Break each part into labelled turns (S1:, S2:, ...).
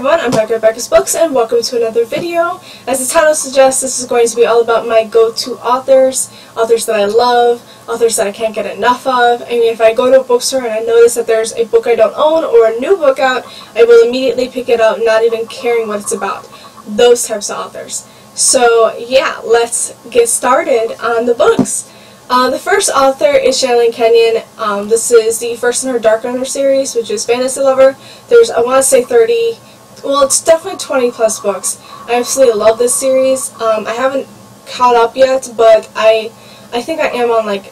S1: everyone, I'm Becca at Becca's Books, and welcome to another video. As the title suggests, this is going to be all about my go-to authors, authors that I love, authors that I can't get enough of. I mean, if I go to a bookstore and I notice that there's a book I don't own or a new book out, I will immediately pick it up, not even caring what it's about. Those types of authors. So yeah, let's get started on the books. The first author is Shannon Kenyon. This is the first in her Dark Runner series, which is Fantasy Lover. There's, I want to say 30, well, it's definitely 20 plus books. I absolutely love this series. I haven't caught up yet, but I think I am on like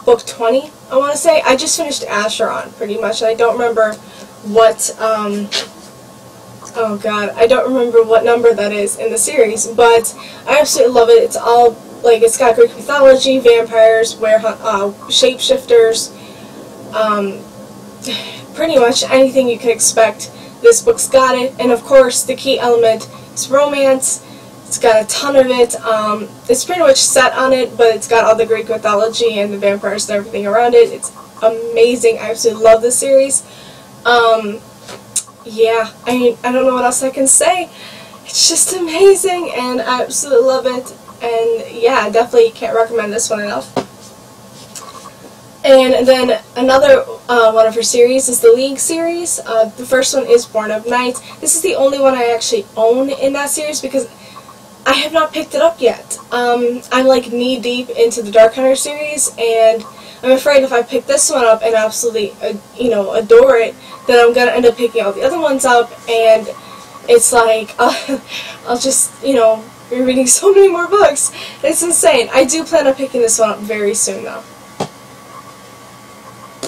S1: book 20, I want to say. I just finished Acheron, pretty much. I don't remember what, oh god, I don't remember what number that is in the series, but I absolutely love it. It's all, like, it's got Greek mythology, vampires, shapeshifters, pretty much anything you could expect. This book's got it, and of course the key element is romance. It's got a ton of it. It's pretty much set on it, but it's got all the Greek mythology and the vampires and everything around it. It's amazing. I absolutely love this series. Yeah, I mean, I don't know what else I can say. It's just amazing, and I absolutely love it. And yeah, definitely can't recommend this one enough. And then another one of her series is the League series. The first one is Born of Night. This is the only one I actually own in that series because I have not picked it up yet. I'm like knee deep into the Dark Hunter series, and I'm afraid if I pick this one up and absolutely adore it, then I'm gonna end up picking all the other ones up, and it's like I'll just be reading so many more books. It's insane. I do plan on picking this one up very soon, though.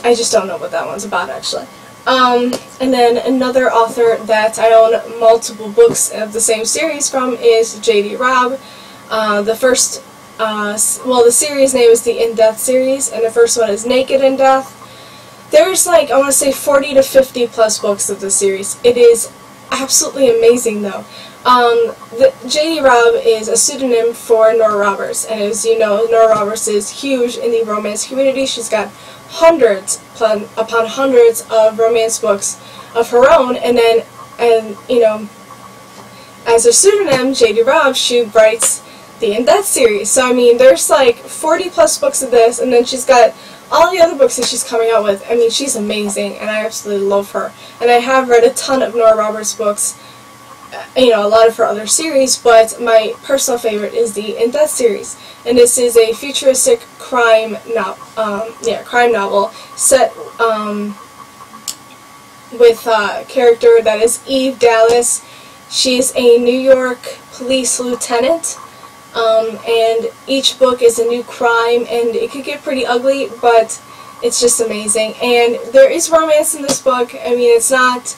S1: I just don't know what that one's about, actually. And then another author that I own multiple books of the same series from is J.D. Robb. The first, the series name is the In Death series, and the first one is Naked in Death. There's like, I want to say 40 to 50 plus books of the series. It is absolutely amazing, though. J.D. Robb is a pseudonym for Nora Roberts, and as you know, Nora Roberts is huge in the romance community. She's got hundreds upon hundreds of romance books of her own, and as a pseudonym, J.D. Robb, she writes the In Death series. So I mean, there's like 40 plus books of this, and then she's got all the other books that she's coming out with. I mean, she's amazing, and I absolutely love her. And I have read a ton of Nora Roberts books, a lot of her other series, but my personal favorite is the In Death series. And this is a futuristic crime novel set with a character that is Eve Dallas. She's a New York police lieutenant, and each book is a new crime, and it could get pretty ugly, but it's just amazing. And there is romance in this book. I mean, it's not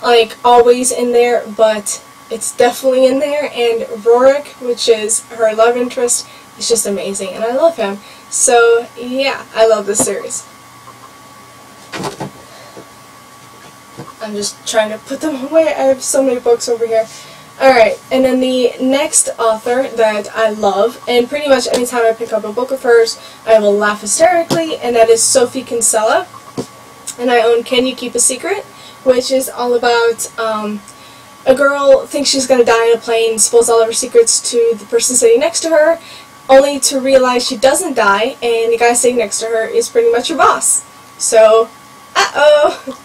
S1: like always in there, but it's definitely in there, and Rorik, which is her love interest, is just amazing, and I love him. So yeah, I love this series. I'm just trying to put them away. I have so many books over here. Alright, and then the next author that I love, and pretty much anytime I pick up a book of hers, I will laugh hysterically, and that is Sophie Kinsella. And I own Can You Keep a Secret?, which is all about a girl thinks she's going to die in a plane, spills all of her secrets to the person sitting next to her, only to realize she doesn't die, and the guy sitting next to her is pretty much her boss. So, uh-oh!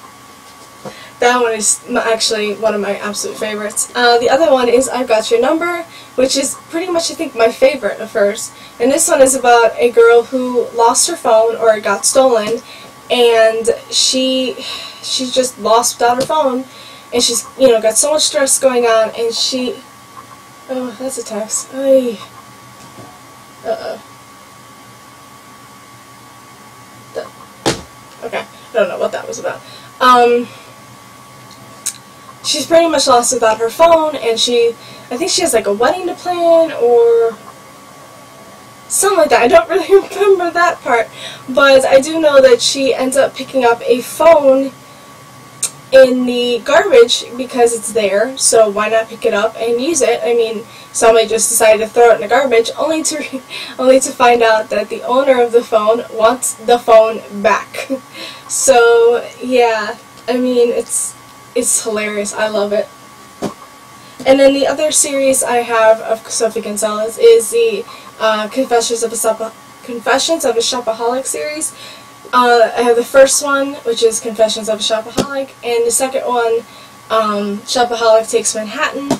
S1: That one is actually one of my absolute favorites. The other one is I've Got Your Number, which is pretty much, I think, my favorite of hers. And this one is about a girl who lost her phone, or it got stolen, and she just lost without her phone, and she's, got so much stress going on, and she, oh, that's a text, okay, I don't know what that was about. She's pretty much lost without her phone, and I think she has like a wedding to plan, or something like that. I don't really remember that part, but I do know that she ends up picking up a phone in the garbage because it's there, so why not pick it up and use it? I mean, somebody just decided to throw it in the garbage, only to find out that the owner of the phone wants the phone back. So yeah, I mean, it's it's hilarious. I love it. And then the other series I have of Sophie Kinsella is the Confessions of a Shopaholic series. I have the first one, which is Confessions of a Shopaholic, and the second one, Shopaholic Takes Manhattan.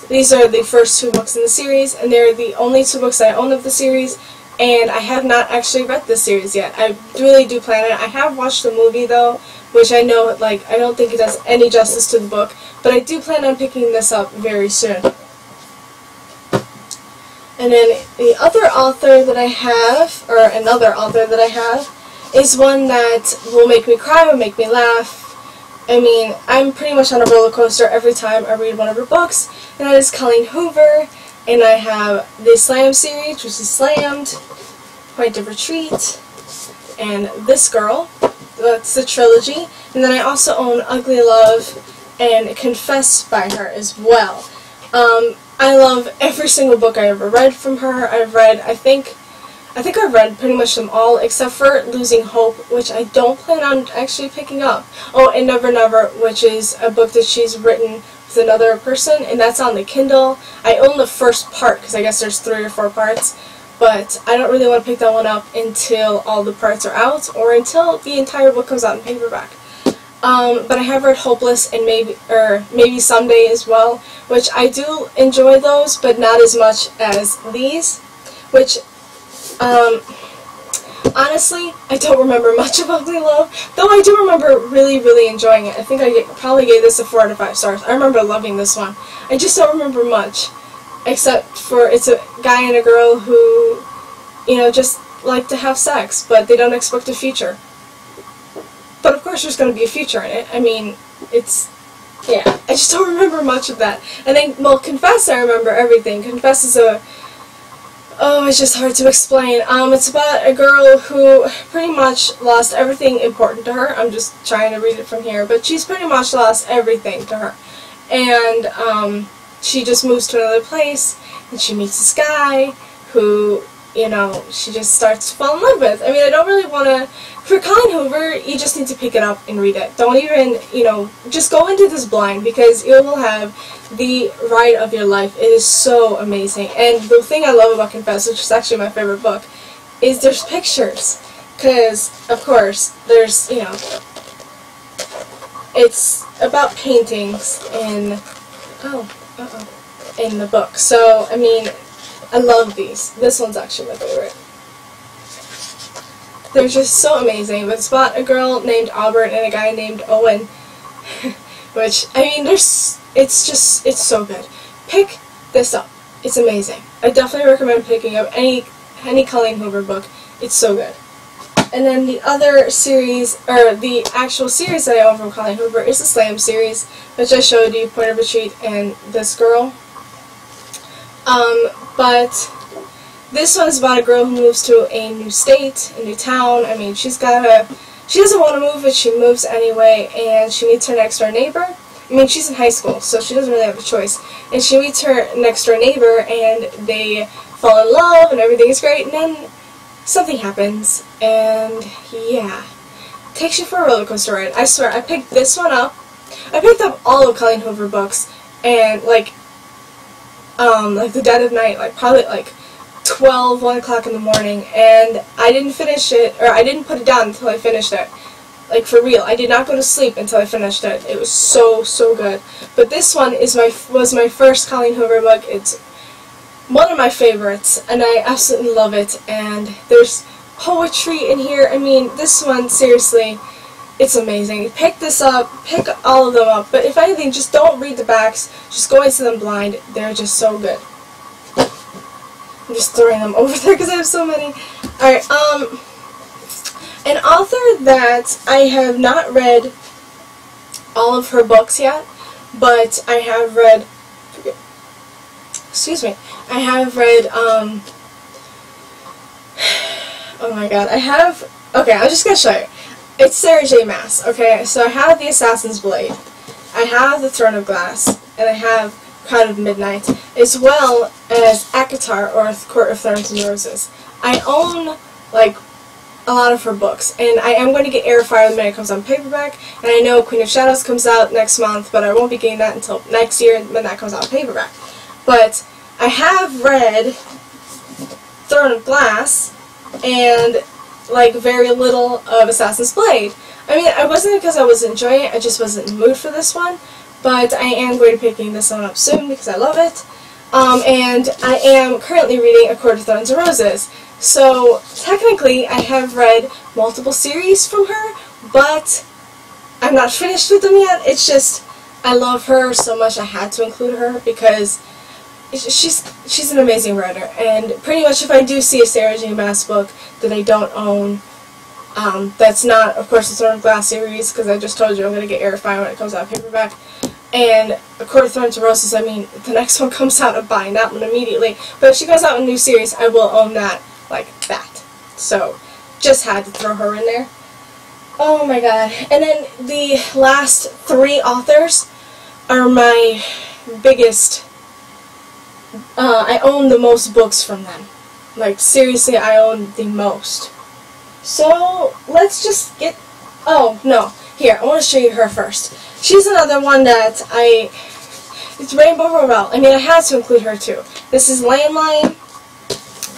S1: These are the first 2 books in the series, and they're the only 2 books I own of the series, and I have not actually read this series yet. I really do plan it. I have watched the movie, though, which I know, like, I don't think it does any justice to the book, but I do plan on picking this up very soon. And then the other author that I have, or another author that I have, is one that will make me cry, will make me laugh. I mean, I'm pretty much on a roller coaster every time I read one of her books, and that is Colleen Hoover. And I have the Slam series, which is Slammed, Point of Retreat, and This Girl. That's the trilogy. And then I also own Ugly Love and Confess by her as well. I love every single book I ever read from her. I've read, I think I've read pretty much them all, except for Losing Hope, which I don't plan on actually picking up. Oh, and Never Never, which is a book that she's written with another person, and that's on the Kindle. I own the first part, because I guess there's 3 or 4 parts, but I don't really want to pick that one up until all the parts are out, or until the entire book comes out in paperback. But I have read Hopeless and Maybe Someday as well, which I do enjoy those, but not as much as these, which honestly, I don't remember much of Ugly Love, though I do remember really, really enjoying it. I think I probably gave this a 4 out of 5 stars. I remember loving this one. I just don't remember much, except for it's a guy and a girl who, you know, just like to have sex, but they don't expect a future. But of course there's going to be a future in it. I mean, yeah, I just don't remember much of that. And then, well, Confess, I remember everything. Confess is it's just hard to explain. It's about a girl who pretty much lost everything important to her. I'm just trying to read it from here, but she's pretty much lost everything to her. And, she just moves to another place, and she meets this guy who, you know, she just starts to fall in love with. I mean, I don't really want to... For Colleen Hoover, you just need to pick it up and read it. Don't even, you know, just go into this blind, because you will have the ride of your life. It is so amazing. And the thing I love about Confess, which is actually my favorite book, is there's pictures. Because, of course, there's, you know, it's about paintings in, in the book. So, I mean, I love these. This one's actually my favorite. They're just so amazing. But it's about a girl named Albert and a guy named Owen. Which, I mean, it's so good. Pick this up. It's amazing. I definitely recommend picking up any Colleen Hoover book. It's so good. And then the other series, or the actual series that I own from Colleen Hoover, is the Slam series, which I showed you, Point of Retreat and This Girl. But this one is about a girl who moves to a new state, a new town. I mean, she doesn't want to move, but she moves anyway, and she meets her next door neighbor. I mean, she's in high school, so she doesn't really have a choice. And she meets her next door neighbor, and they fall in love, and everything is great, and then something happens, and yeah, takes you for a roller coaster ride. I swear, I picked this one up. I picked up all of Colleen Hoover books, and like the dead of night, like probably like 12, 1 o'clock in the morning, and I didn't finish it, or I didn't put it down until I finished it. Like, for real. I did not go to sleep until I finished it. It was so, so good. But this one was my first Colleen Hoover book. It's one of my favorites, and I absolutely love it. And there's poetry in here. I mean, this one, seriously, it's amazing. Pick this up. Pick all of them up. But if anything, just don't read the backs. Just go into them blind. They're just so good. I'm just throwing them over there because I have so many. Alright, an author that I have not read all of her books yet, but I have read, I have read, oh my god, okay, I'm just going to show you. It's Sarah J. Maas, okay, so I have The Assassin's Blade, I have The Throne of Glass, and I have Crown of Midnight, as well as ACOTAR, or Court of Thorns and Roses. I own, like, a lot of her books, and I am going to get Heir-of-Fire the minute it comes out in paperback, and I know Queen of Shadows comes out next month, but I won't be getting that until next year when that comes out in paperback. But I have read Throne of Glass and like very little of Assassin's Blade. I mean, it wasn't because I wasn't enjoying it, I just wasn't in the mood for this one, but I am going to be picking this one up soon because I love it. And I am currently reading A Court of Thorns and Roses. So, technically, I have read multiple series from her, but I'm not finished with them yet. It's just, I love her so much I had to include her because she's an amazing writer. And pretty much if I do see a Sarah J. Maas book that I don't own, that's not, of course, the Throne of Glass series, because I just told you I'm going to get Heir-of-Fire when it comes out paperback. And A Court of Thorns and Roses, I mean, the next one comes out, I'm buying that one immediately. But if she goes out with a new series, I will own that like that. So, just had to throw her in there. Oh my god. And then the last 3 authors are my biggest, I own the most books from them. Like, seriously, I own the most. So, let's just get, oh, no. Here, I want to show you her first. She's another one that it's Rainbow Rowell. I mean, I had to include her too. This is Landline,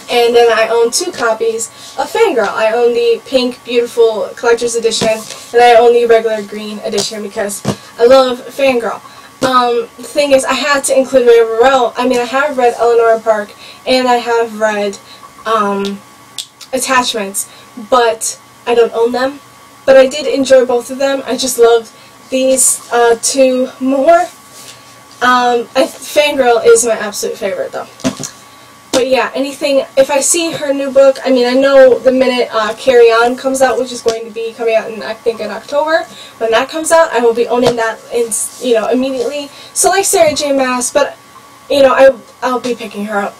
S1: and then I own 2 copies of Fangirl. I own the pink, beautiful collector's edition, and I own the regular green edition because I love Fangirl. The thing is, I had to include Rainbow Rowell. I mean, I have read Eleanor Park, and I have read Attachments, but I don't own them. But I did enjoy both of them. I just loved these 2 more. Fangirl is my absolute favorite, though. But yeah, if I see her new book, I mean, I know the minute Carry On comes out, which is going to be coming out I think in October, when that comes out, I will be owning that, immediately. So like Sarah J. Maas, but, I'll be picking her up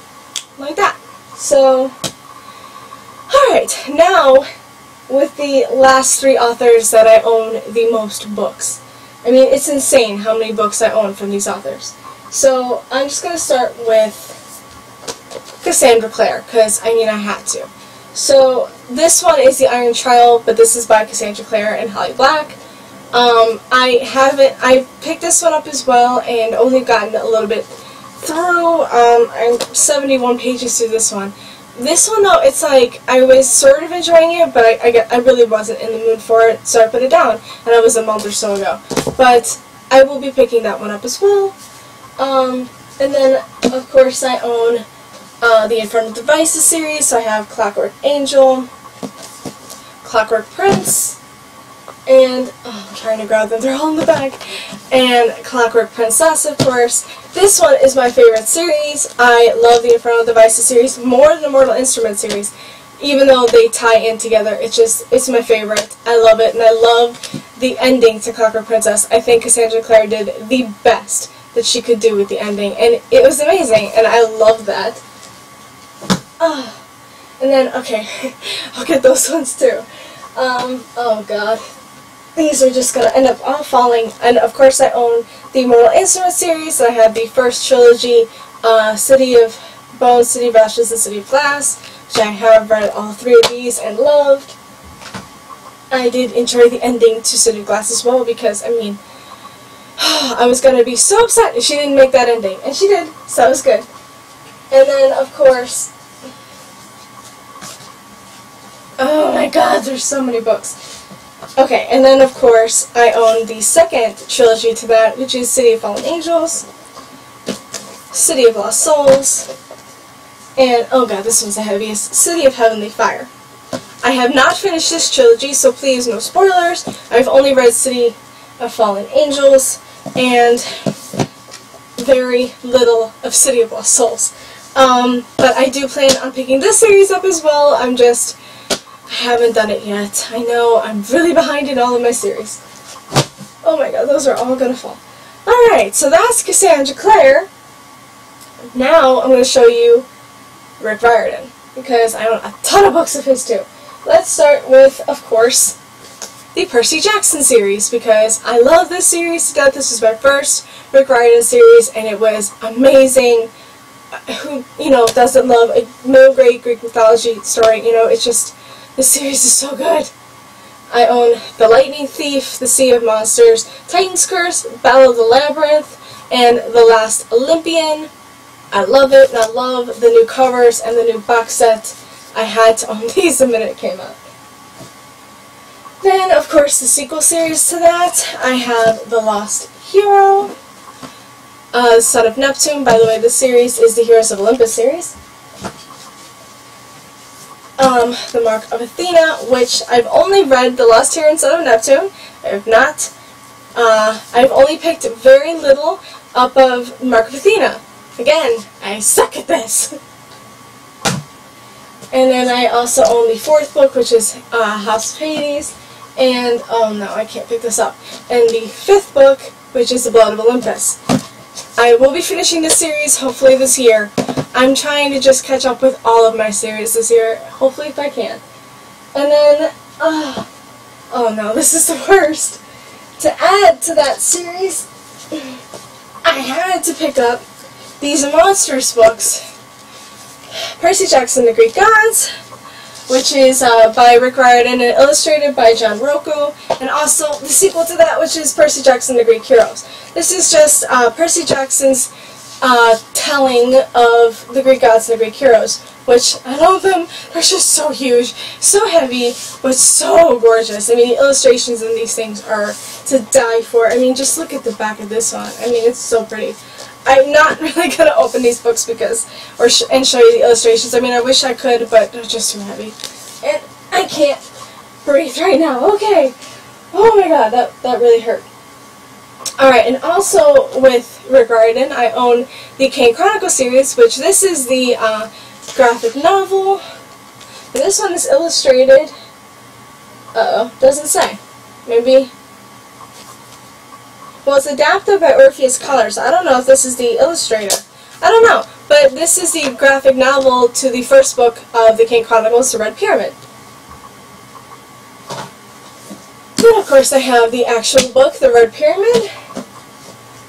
S1: like that. So, alright, now, with the last 3 authors that I own the most books. I mean, it's insane how many books I own from these authors. So, I'm just going to start with Cassandra Clare, because, I mean, I had to. So, this one is The Iron Trial, but this is by Cassandra Clare and Holly Black. I picked this one up as well, and only gotten a little bit through. I'm 71 pages through this one. This one, though, it's like, I was sort of enjoying it, but I really wasn't in the mood for it, so I put it down, and that was a month or so ago. But I will be picking that one up as well. And then, of course, I own the Infernal Devices series, so I have Clockwork Angel, Clockwork Prince, and, I'm trying to grab them, they're all in the bag, and Clockwork Princess, of course. This one is my favorite series. I love the Infernal Devices series more than the Mortal Instruments series, even though they tie in together. It's my favorite. I love it, and I love the ending to Clockwork Princess. I think Cassandra Clare did the best that she could do with the ending, and it was amazing, and I love that. And then, okay, I'll get those ones too. Oh god. These are just going to end up all falling. And of course I own the Mortal Instruments series. I have the first trilogy, City of Bones, City of Ashes, and City of Glass, which I have read all 3 of these and loved. I did enjoy the ending to City of Glass as well because, I mean, I was going to be so upset if she didn't make that ending. And she did, so that was good. And then, of course, oh my god, there's so many books. Okay, and then of course I own the second trilogy to that, which is City of Fallen Angels, City of Lost Souls, and, oh god, this one's the heaviest, City of Heavenly Fire. I have not finished this trilogy, so please no spoilers. I've only read City of Fallen Angels, and very little of City of Lost Souls. But I do plan on picking this series up as well. I haven't done it yet. I know I'm really behind in all of my series. Oh my god, those are all gonna fall. Alright, so that's Cassandra Clare. Now I'm going to show you Rick Riordan, because I own a ton of books of his too. Let's start with, of course, the Percy Jackson series, because I love this series to death. This was my first Rick Riordan series, and it was amazing. Who, doesn't love a middle grade Greek mythology story? It's just This series is so good. I own The Lightning Thief, The Sea of Monsters, Titan's Curse, Battle of the Labyrinth, and The Last Olympian. I love it, and I love the new covers and the new box set. I had to own these the minute it came out. Then, of course, the sequel series to that, I have The Lost Hero, Son of Neptune. By the way, this series is the Heroes of Olympus series. The Mark of Athena, which I've only read The Lost Hero and Son of Neptune. I have not. I've only picked very little up of Mark of Athena. Again, I suck at this. And then I also own the fourth book, which is House of Hades. And, oh no, I can't pick this up. And the fifth book, which is The Blood of Olympus. I will be finishing this series, hopefully this year. I'm trying to just catch up with all of my series this year, hopefully if I can. And then, oh no, this is the worst. To add to that series, I had to pick up these Monsters books. Percy Jackson, The Greek Gods, which is by Rick Riordan and illustrated by John Roku, and also the sequel to that, which is Percy Jackson, The Greek Heroes. This is just Percy Jackson's telling of the Greek gods and the Greek heroes, which I love them. They're just so huge, so heavy, but so gorgeous. I mean, the illustrations in these things are to die for. I mean, just look at the back of this one. I mean, it's so pretty. I'm not really going to open these books because, and show you the illustrations. I mean, I wish I could, but they're just too heavy. And I can't breathe right now. Okay. Oh my god, that really hurt. Alright, and also with Rick Riordan, I own the Kane Chronicles series, which this is the graphic novel. And this one is illustrated. Uh-oh, doesn't say. Maybe. Well, it's adapted by Orpheus Colors. I don't know if this is the illustrator. I don't know. But this is the graphic novel to the first book of the Kane Chronicles, The Red Pyramid. And of course I have the actual book, The Red Pyramid,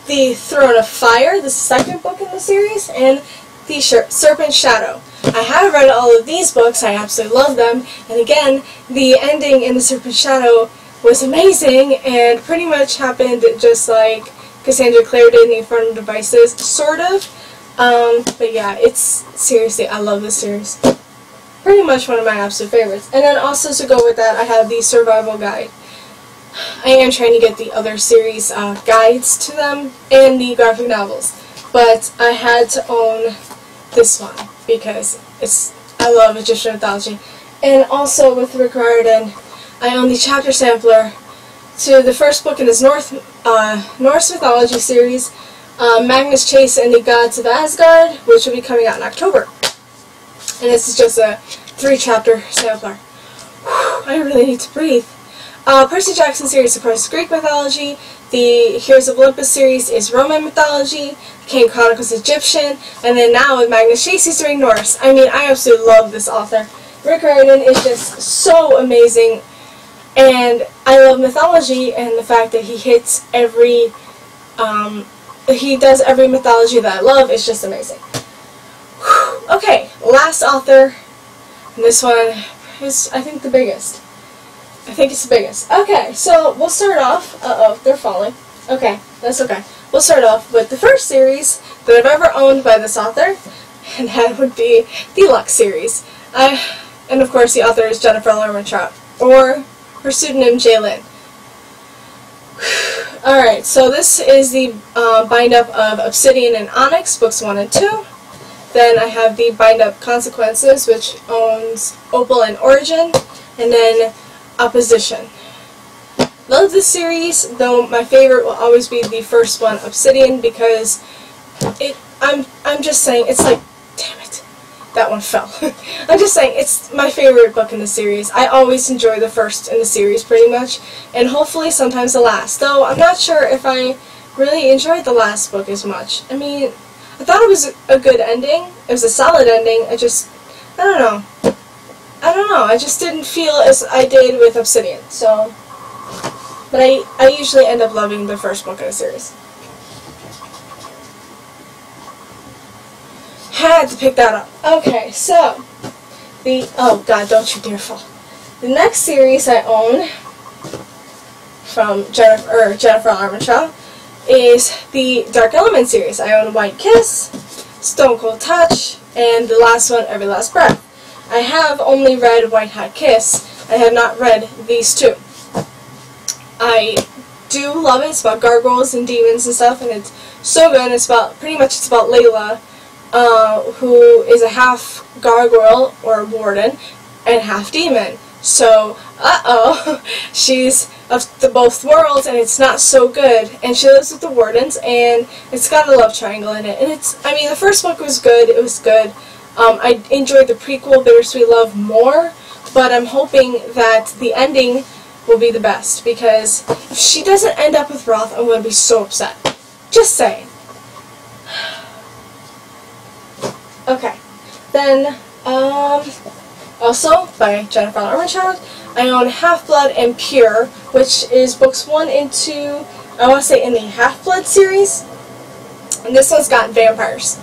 S1: The Throne of Fire, the second book in the series, and The Serpent's Shadow. I have read all of these books, I absolutely love them, and again, the ending in The Serpent's Shadow was amazing, and pretty much happened just like Cassandra Clare did in The Infernal Devices, sort of, but yeah, it's, seriously, I love this series. Pretty much one of my absolute favorites. And then also to go with that, I have the Survival Guide. I am trying to get the other series guides to them and the graphic novels, but I had to own this one because I love Egyptian mythology. And also with Rick Riordan, I own the chapter sampler to the first book in his Norse mythology series, Magnus Chase and the Gods of Asgard, which will be coming out in October. And this is just a 3-chapter sampler. Whew, I really need to breathe. Percy Jackson series, of course, Greek mythology. The Heroes of Olympus series is Roman mythology. Kane Chronicles Egyptian. And then now with Magnus Chase, he's doing Norse. I mean, I absolutely love this author. Rick Riordan is just so amazing. And I love mythology and the fact that he hits every, he does every mythology that I love. It's just amazing. Whew. Okay, last author. And this one is, I think, the biggest. I think it's the biggest. Okay, so we'll start off. Uh-oh, they're falling. Okay, that's okay. We'll start off with the first series that I've ever owned by this author, and that would be the Lux series. And of course the author is Jennifer Lerman-Trout, or her pseudonym Jaylyn. Alright, so this is the bind-up of Obsidian and Onyx, books 1 and 2. Then I have the bind-up Consequences, which owns Opal and Origin, and then Opposition. Love this series, though my favorite will always be the first one, Obsidian, because I'm just saying, it's like, damn it, that one fell. I'm just saying, it's my favorite book in the series. I always enjoy the first in the series, pretty much, and hopefully sometimes the last, though I'm not sure if I really enjoyed the last book as much. I mean, I thought it was a good ending, it was a solid ending, I don't know, I just didn't feel as I did with Obsidian, so, but I usually end up loving the first book in a series. Had to pick that up. Okay, so, oh god, don't you dare fall. The next series I own from Jennifer Armentrout is the Dark Element series. I own White Kiss, Stone Cold Touch, and the last one, Every Last Breath. I have only read White Hot Kiss. I have not read these two. I do love it. It's about gargoyles and demons and stuff, and it's so good. It's about Layla, who is a half gargoyle or warden and half demon. So, she's of both worlds, and it's not so good. And she lives with the wardens, and it's got a love triangle in it. And the first book was good. It was good. I enjoyed the prequel, Bittersweet Love, more, but I'm hoping that the ending will be the best, because if she doesn't end up with Roth, I'm going to be so upset. Just saying. Okay. Then, also, by Jennifer Armentrout, I own Half-Blood and Pure, which is books 1 and 2, I want to say in the Half-Blood series. And this one's got vampires.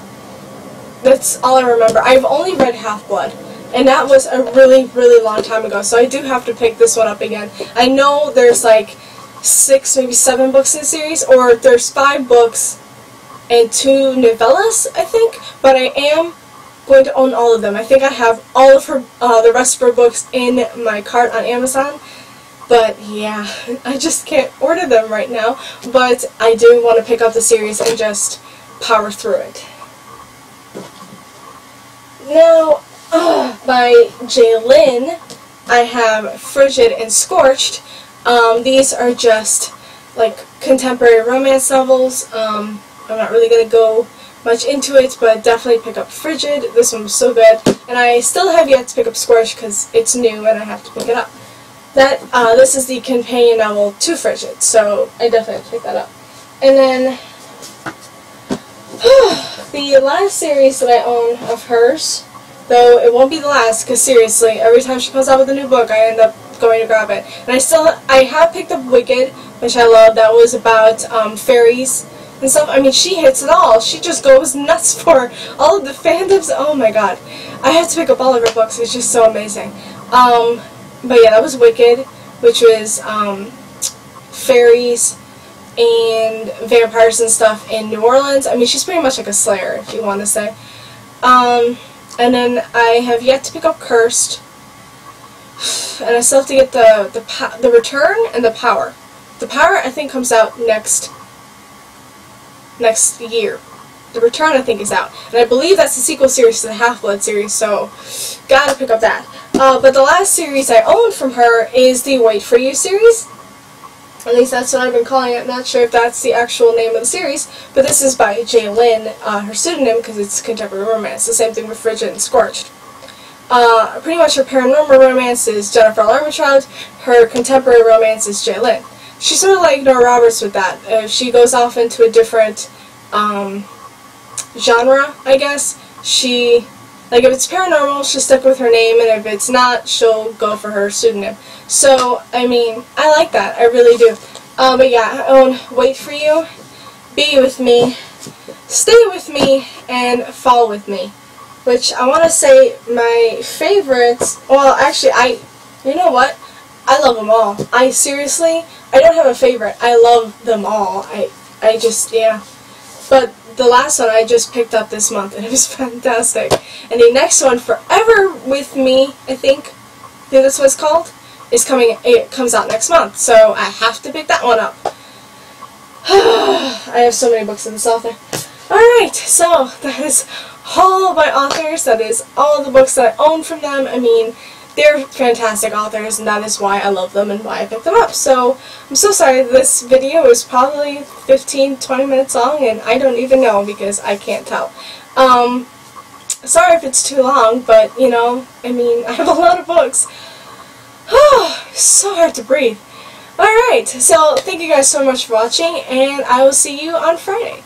S1: That's all I remember. I've only read Half-Blood, and that was a really, really long time ago, so I do have to pick this one up again. I know there's like 6, maybe 7 books in the series, or there's 5 books and 2 novellas, I think, but I am going to own all of them. I think I have all of her, the rest of her books in my cart on Amazon, but yeah, I just can't order them right now, but I do want to pick up the series and just power through it. Now, by J.Lynn, I have Frigid and Scorched. These are just like contemporary romance novels. I'm not really going to go much into it, but definitely pick up Frigid. This one was so good. And I still have yet to pick up Scorched because it's new and I have to pick it up. This is the companion novel to Frigid, so I definitely have to pick that up. And then the last series that I own of hers, though it won't be the last, because seriously, every time she comes out with a new book, I end up going to grab it. And I have picked up Wicked, which I love. That was about fairies and stuff. I mean, she hits it all. She just goes nuts for all of the fandoms. Oh my god. I have to pick up all of her books. It's just so amazing. But yeah, that was Wicked, which was fairies and vampires and stuff in New Orleans. I mean, she's pretty much like a slayer, if you want to say. And then I have yet to pick up Cursed, and I still have to get the Return and the Power. The Power, I think, comes out next year. The Return, I think, is out, and I believe that's the sequel series to the Half-Blood series, so gotta pick up that. But the last series I owned from her is the Wait For You series. At least that's what I've been calling it. I'm not sure if that's the actual name of the series, but this is by J.Lynn, her pseudonym, because it's contemporary romance. The same thing with Frigid and Scorched. Pretty much her paranormal romance is Jennifer Armentrout. Her contemporary romance is J.Lynn. She's sort of like Nora Roberts with that. She goes off into a different genre, I guess. Like, if it's paranormal, she'll stick with her name, and if it's not, she'll go for her pseudonym. So, I mean, I like that. I really do. But yeah, I own Wait For You, Be With Me, Stay With Me, and Fall With Me. Which, I want to say, my favorites, well, actually, you know what? I love them all. I don't have a favorite. I love them all. I just, yeah. But the last one I just picked up this month, and it was fantastic. And the next one, Forever With Me, I think that's what it's called, it comes out next month. So I have to pick that one up. I have so many books in this author. Alright, so that is all my authors. That is all the books that I own from them. I mean, they're fantastic authors, and that is why I love them and why I picked them up. So, I'm so sorry this video is probably 15-20 minutes long, and I don't even know because I can't tell. Sorry if it's too long, but, you know, I mean, I have a lot of books. So hard to breathe. Alright, so thank you guys so much for watching, and I will see you on Friday.